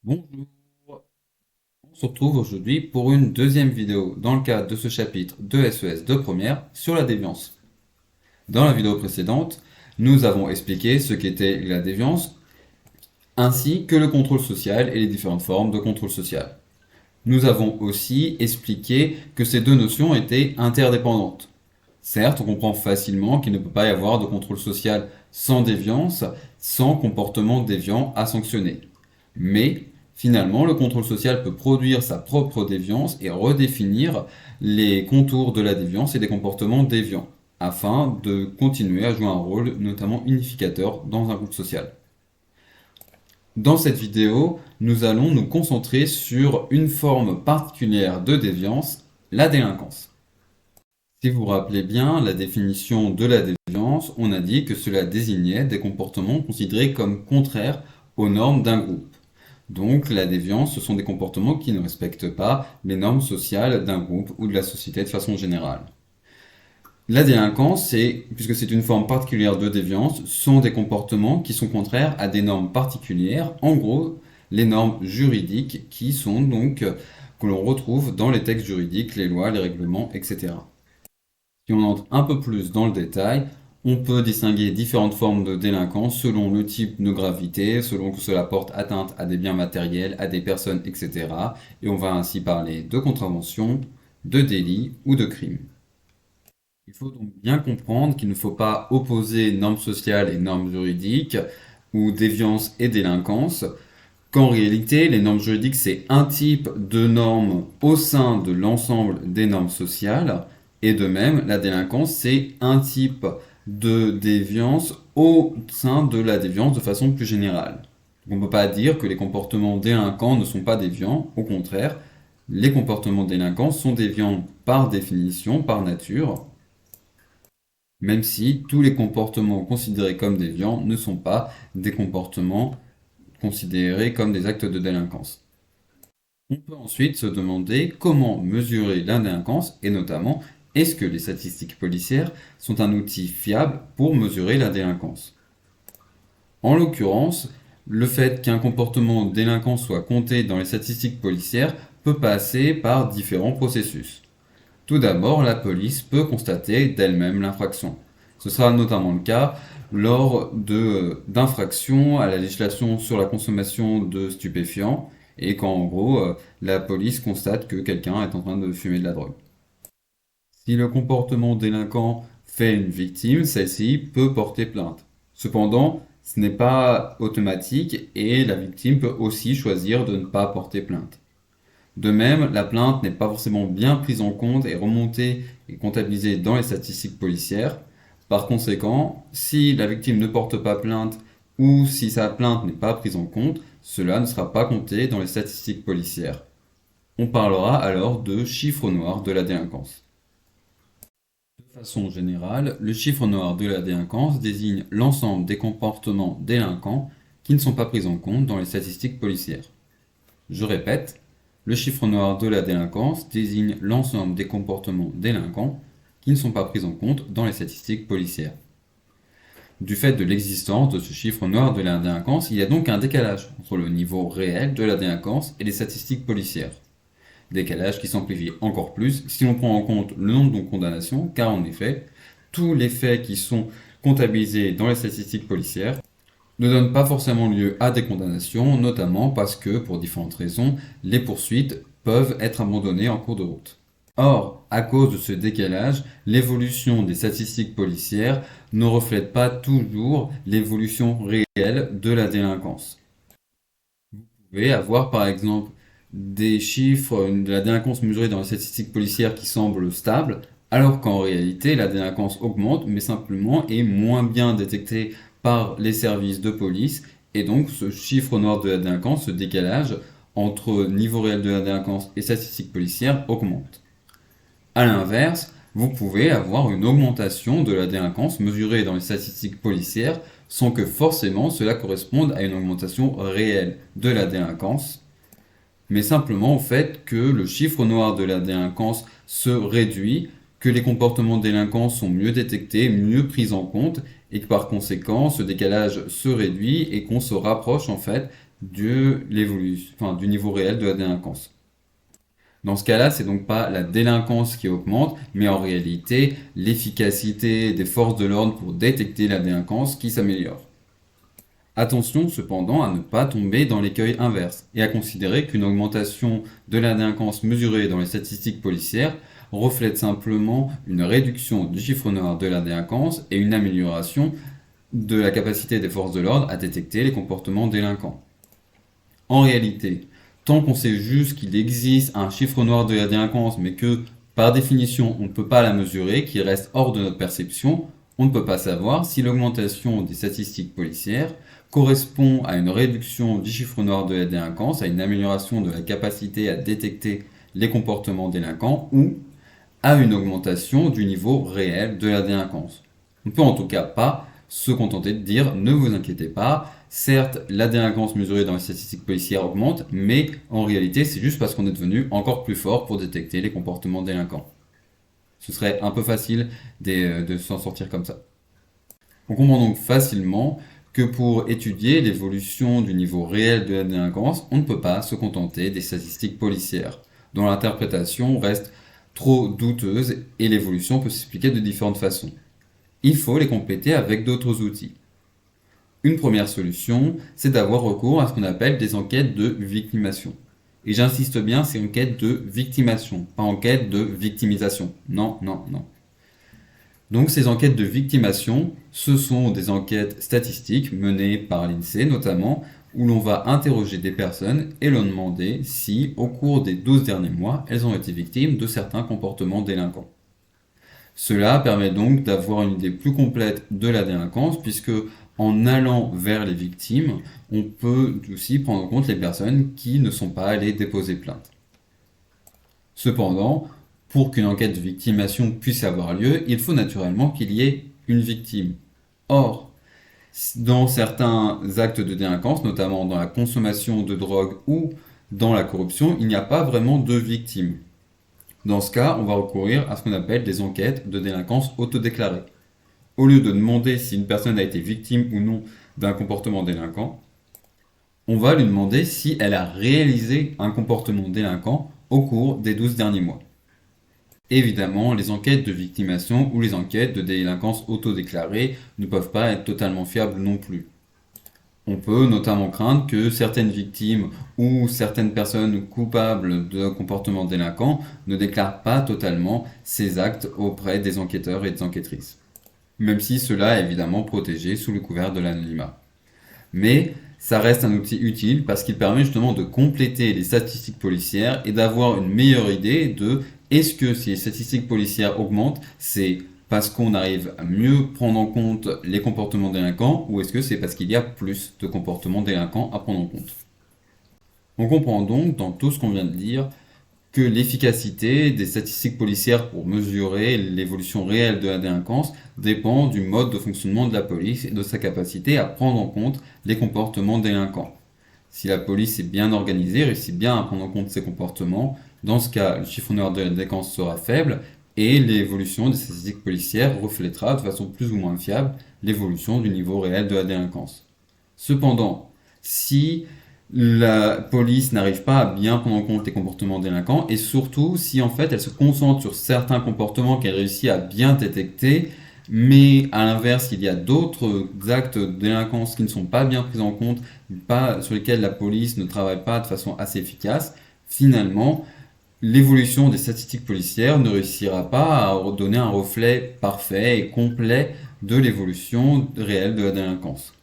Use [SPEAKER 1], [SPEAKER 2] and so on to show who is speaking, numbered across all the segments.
[SPEAKER 1] Bonjour, on se retrouve aujourd'hui pour une deuxième vidéo dans le cadre de ce chapitre de SES de première sur la déviance. Dans la vidéo précédente, nous avons expliqué ce qu'était la déviance ainsi que le contrôle social et les différentes formes de contrôle social. Nous avons aussi expliqué que ces deux notions étaient interdépendantes. Certes, on comprend facilement qu'il ne peut pas y avoir de contrôle social sans déviance, sans comportement déviant à sanctionner. Mais finalement, le contrôle social peut produire sa propre déviance et redéfinir les contours de la déviance et des comportements déviants, afin de continuer à jouer un rôle notamment unificateur dans un groupe social. Dans cette vidéo, nous allons nous concentrer sur une forme particulière de déviance, la délinquance. Si vous vous rappelez bien la définition de la déviance, on a dit que cela désignait des comportements considérés comme contraires aux normes d'un groupe. Donc la déviance, ce sont des comportements qui ne respectent pas les normes sociales d'un groupe ou de la société de façon générale. La délinquance, puisque c'est une forme particulière de déviance, sont des comportements qui sont contraires à des normes particulières, en gros les normes juridiques qui sont donc que l'on retrouve dans les textes juridiques, les lois, les règlements, etc. Si on entre un peu plus dans le détail, on peut distinguer différentes formes de délinquance selon le type de gravité, selon que cela porte atteinte à des biens matériels, à des personnes, etc. Et on va ainsi parler de contravention, de délit ou de crime. Il faut donc bien comprendre qu'il ne faut pas opposer normes sociales et normes juridiques, ou déviance et délinquance, qu'en réalité, les normes juridiques, c'est un type de normes au sein de l'ensemble des normes sociales, et de même, la délinquance, c'est un type de déviance au sein de la déviance de façon plus générale. On ne peut pas dire que les comportements délinquants ne sont pas déviants, au contraire, les comportements délinquants sont déviants par définition, par nature, même si tous les comportements considérés comme déviants ne sont pas des comportements considérés comme des actes de délinquance. On peut ensuite se demander comment mesurer la délinquance et notamment est-ce que les statistiques policières sont un outil fiable pour mesurer la délinquance. En l'occurrence, le fait qu'un comportement délinquant soit compté dans les statistiques policières peut passer par différents processus. Tout d'abord, la police peut constater d'elle-même l'infraction. Ce sera notamment le cas lors d'infractions à la législation sur la consommation de stupéfiants et quand en gros la police constate que quelqu'un est en train de fumer de la drogue. Si le comportement délinquant fait une victime, celle-ci peut porter plainte. Cependant, ce n'est pas automatique et la victime peut aussi choisir de ne pas porter plainte. De même, la plainte n'est pas forcément bien prise en compte et remontée et comptabilisée dans les statistiques policières. Par conséquent, si la victime ne porte pas plainte ou si sa plainte n'est pas prise en compte, cela ne sera pas compté dans les statistiques policières. On parlera alors de chiffre noir de la délinquance. De façon générale, le chiffre noir de la délinquance désigne l'ensemble des comportements délinquants qui ne sont pas pris en compte dans les statistiques policières. Je répète, le chiffre noir de la délinquance désigne l'ensemble des comportements délinquants qui ne sont pas pris en compte dans les statistiques policières. Du fait de l'existence de ce chiffre noir de la délinquance, il y a donc un décalage entre le niveau réel de la délinquance et les statistiques policières. Décalage qui s'amplifie encore plus si l'on prend en compte le nombre de condamnations, car en effet, tous les faits qui sont comptabilisés dans les statistiques policières ne donnent pas forcément lieu à des condamnations, notamment parce que, pour différentes raisons, les poursuites peuvent être abandonnées en cours de route. Or, à cause de ce décalage, l'évolution des statistiques policières ne reflète pas toujours l'évolution réelle de la délinquance. Vous pouvez avoir par exemple des chiffres de la délinquance mesurée dans les statistiques policières qui semblent stables, alors qu'en réalité la délinquance augmente, mais simplement est moins bien détectée par les services de police, et donc ce chiffre noir de la délinquance, ce décalage entre niveau réel de la délinquance et statistiques policières augmente. A l'inverse, vous pouvez avoir une augmentation de la délinquance mesurée dans les statistiques policières sans que forcément cela corresponde à une augmentation réelle de la délinquance, mais simplement au fait que le chiffre noir de la délinquance se réduit, que les comportements délinquants sont mieux détectés, mieux pris en compte, et que par conséquent ce décalage se réduit et qu'on se rapproche en fait de l'évolution, enfin, du niveau réel de la délinquance. Dans ce cas-là, c'est donc pas la délinquance qui augmente, mais en réalité l'efficacité des forces de l'ordre pour détecter la délinquance qui s'améliore. Attention cependant à ne pas tomber dans l'écueil inverse et à considérer qu'une augmentation de la délinquance mesurée dans les statistiques policières reflète simplement une réduction du chiffre noir de la délinquance et une amélioration de la capacité des forces de l'ordre à détecter les comportements délinquants. En réalité, tant qu'on sait juste qu'il existe un chiffre noir de la délinquance, mais que, par définition, on ne peut pas la mesurer, qui reste hors de notre perception, on ne peut pas savoir si l'augmentation des statistiques policières correspond à une réduction du chiffre noir de la délinquance, à une amélioration de la capacité à détecter les comportements délinquants, ou à une augmentation du niveau réel de la délinquance. On ne peut en tout cas pas se contenter de dire ne vous inquiétez pas, certes la délinquance mesurée dans les statistiques policières augmente, mais en réalité c'est juste parce qu'on est devenu encore plus fort pour détecter les comportements délinquants. Ce serait un peu facile de s'en sortir comme ça. On comprend donc facilement que pour étudier l'évolution du niveau réel de la délinquance, on ne peut pas se contenter des statistiques policières, dont l'interprétation reste trop douteuse et l'évolution peut s'expliquer de différentes façons. Il faut les compléter avec d'autres outils. Une première solution, c'est d'avoir recours à ce qu'on appelle des enquêtes de victimation. Et j'insiste bien, c'est enquête de victimation, pas enquête de victimisation. Non, non, non. Donc ces enquêtes de victimation, ce sont des enquêtes statistiques menées par l'INSEE notamment, où l'on va interroger des personnes et leur demander si, au cours des 12 derniers mois, elles ont été victimes de certains comportements délinquants. Cela permet donc d'avoir une idée plus complète de la délinquance, puisque en allant vers les victimes, on peut aussi prendre en compte les personnes qui ne sont pas allées déposer plainte. Cependant, pour qu'une enquête de victimation puisse avoir lieu, il faut naturellement qu'il y ait une victime. Or, dans certains actes de délinquance, notamment dans la consommation de drogue ou dans la corruption, il n'y a pas vraiment de victime. Dans ce cas, on va recourir à ce qu'on appelle des enquêtes de délinquance autodéclarée. Au lieu de demander si une personne a été victime ou non d'un comportement délinquant, on va lui demander si elle a réalisé un comportement délinquant au cours des 12 derniers mois. Évidemment, les enquêtes de victimation ou les enquêtes de délinquance autodéclarée ne peuvent pas être totalement fiables non plus. On peut notamment craindre que certaines victimes ou certaines personnes coupables de comportements délinquants ne déclarent pas totalement ces actes auprès des enquêteurs et des enquêtrices. Même si cela est évidemment protégé sous le couvert de l'anonymat. Mais ça reste un outil utile parce qu'il permet justement de compléter les statistiques policières et d'avoir une meilleure idée de est-ce que si les statistiques policières augmentent, c'est parce qu'on arrive à mieux prendre en compte les comportements délinquants ou est-ce que c'est parce qu'il y a plus de comportements délinquants à prendre en compte. On comprend donc dans tout ce qu'on vient de dire que l'efficacité des statistiques policières pour mesurer l'évolution réelle de la délinquance dépend du mode de fonctionnement de la police et de sa capacité à prendre en compte les comportements délinquants. Si la police est bien organisée, réussit bien à prendre en compte ces comportements, dans ce cas, le chiffre noir de la délinquance sera faible et l'évolution des statistiques policières reflètera de façon plus ou moins fiable l'évolution du niveau réel de la délinquance. Cependant, si la police n'arrive pas à bien prendre en compte les comportements délinquants et surtout si en fait elle se concentre sur certains comportements qu'elle réussit à bien détecter, mais à l'inverse il y a d'autres actes de délinquance qui ne sont pas bien pris en compte, pas, sur lesquels la police ne travaille pas de façon assez efficace, finalement l'évolution des statistiques policières ne réussira pas à donner un reflet parfait et complet de l'évolution réelle de la délinquance.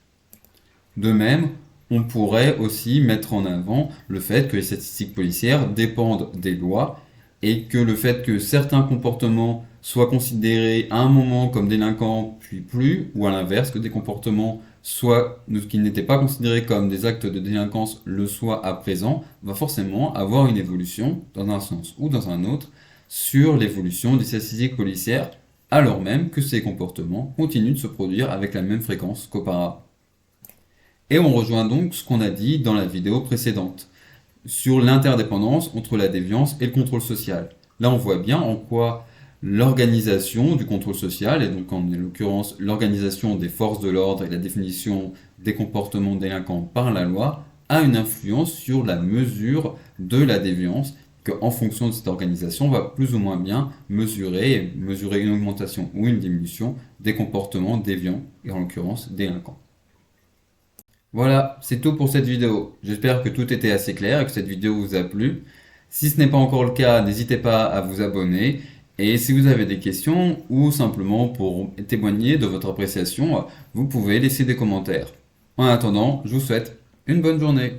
[SPEAKER 1] De même, on pourrait aussi mettre en avant le fait que les statistiques policières dépendent des lois et que le fait que certains comportements soient considérés à un moment comme délinquants puis plus, ou à l'inverse, que des comportements qui n'étaient pas considérés comme des actes de délinquance le soient à présent, va forcément avoir une évolution, dans un sens ou dans un autre, sur l'évolution des statistiques policières, alors même que ces comportements continuent de se produire avec la même fréquence qu'auparavant. Et on rejoint donc ce qu'on a dit dans la vidéo précédente, sur l'interdépendance entre la déviance et le contrôle social. Là, on voit bien en quoi l'organisation du contrôle social, et donc en l'occurrence l'organisation des forces de l'ordre et la définition des comportements délinquants par la loi, a une influence sur la mesure de la déviance, qu'en fonction de cette organisation, on va plus ou moins bien mesurer une augmentation ou une diminution des comportements déviants, et en l'occurrence délinquants. Voilà, c'est tout pour cette vidéo. J'espère que tout était assez clair et que cette vidéo vous a plu. Si ce n'est pas encore le cas, n'hésitez pas à vous abonner. Et si vous avez des questions ou simplement pour témoigner de votre appréciation, vous pouvez laisser des commentaires. En attendant, je vous souhaite une bonne journée.